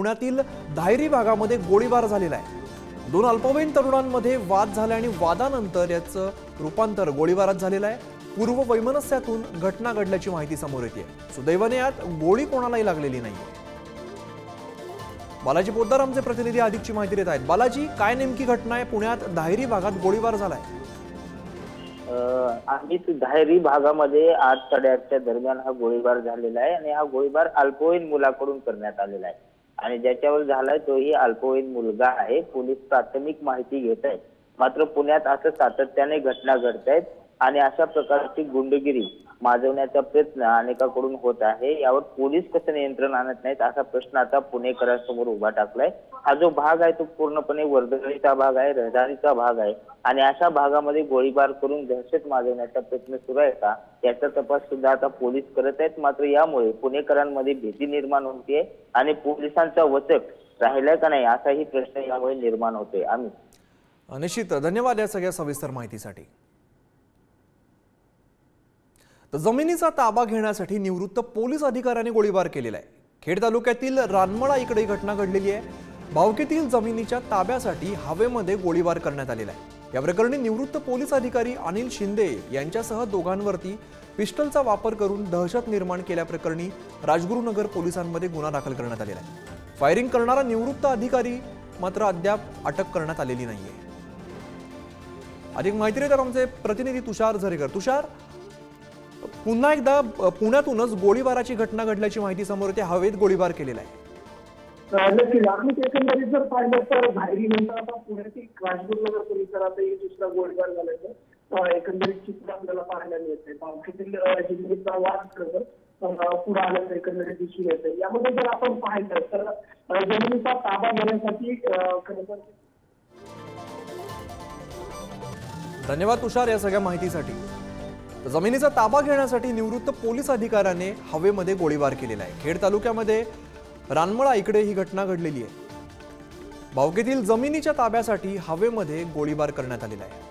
पुण्यातील धायरी भागामध्ये गोळीबार झालेला आहे। दोन अल्पवयीन तरुणांमध्ये वाद झाला आणि वादानंतर याचं रूपांतर गोळीबारात झालेलं आहे। पूर्व वैमनस्यातून घटना घडल्याची माहिती समोर येते। सुदैवाने यात गोळी कोणालाही लागलेली नाहीये। बालाजी पोद्दार आमचे प्रतिनिधी अधिकची माहिती देत आहेत। बालाजी, काय नेमकी घटना आहे? पुण्यात धायरी भागात गोळीबार झालाय। आम्हीच धायरी भागामध्ये 8:30च्या दरम्यान हा गोळीबार झालेला आहे आणि हा गोळीबार अल्पवयीन मुलाकडून करण्यात आलेला आहे आणि ज्याच्यावर झालाय तोही अल्पवयीन मुलगा आहे। पोलीस प्राथमिक माहिती घेत आहेत, मात्र पुण्यात असं सातत्याने घटना घडत आहेत आणि अशा प्रकारची गुंडगिरी माजवण्याचा प्रयत्न अनेकांकडून होत आहे। यावर पोलीस कसं नियंत्रण आणत नाहीत असा प्रश्न आता पुणेकरांसमोर उभा टाकलाय। हा जो भाग आहे तो पूर्णपणे वर्दळीचा भाग आहे, रहदारीचा भाग आहे आणि अशा भागामध्ये गोळीबार करून दहशत माजवण्याचा प्रयत्न सुरू आहे का याचा तपास सुद्धा आता पोलीस करत आहेत। मात्र यामुळे पुणेकरांमध्ये भीती निर्माण होते आणि पोलिसांचा वचक राहिलाय का नाही असाही प्रश्न यामुळे निर्माण होतोय। आम्ही निश्चित धन्यवाद या सगळ्या सविस्तर माहितीसाठी। जमिनीचा ताबा घेण्यासाठी निवृत्त पोलीस अधिकाऱ्याने गोळीबार केलेला आहे। खेड तालुक्यातील रानमळा इकडे घटना घडलेली आहे। भावकीतील जमिनीच्या ताब्यासाठी हवेमध्ये गोळीबार करण्यात आलेला आहे। या प्रकरणी निवृत्त पोलीस अधिकारी अनिल शिंदे यांच्यासह दोघांवरती पिस्टलचा वापर करून दहशत निर्माण केल्याप्रकरणी राजगुरुनगर पोलिसांमध्ये गुन्हा दाखल करण्यात आलेला आहे। फायरिंग करणारा निवृत्त अधिकारी मात्र अद्याप अटक करण्यात आलेली नाहीये। अधिक माहिती देतात आमचे प्रतिनिधी तुषार झरेकर। तुषार, पुन्हा एकदा पुण्यातूनच गोळीबाराची घटना घडल्याची माहिती समोर येते। हवेत गोळीबार केलेला आहे। नक्कीच आम्ही एकंदरीत जर पाहिलं तर धायरी नंतर आता पुण्यातील राजगुरुनगर परिसरातही दुसरा गोळीबार झाल्याचं एकंदरीत चित्र आपल्याला पाहायला मिळते। भावकीतील जिल्ह्याचा वाद पुढे आल्याचं एकंदरीत दिसून येते। यामध्ये जर आपण पाहिलं तर जमिनीचा ताबा घेण्यासाठी खरं तर धन्यवाद तुषार या सगळ्या माहितीसाठी। जमिनीचा ताबा घेण्यासाठी निवृत्त पोलीस अधिकाऱ्याने हवेमध्ये गोळीबार केलेला आहे। खेड तालुक्यामध्ये रानमळा इकडे ही घटना घडलेली आहे। भावकीतील जमिनीच्या ताब्यासाठी हवेमध्ये गोळीबार करण्यात आलेला आहे।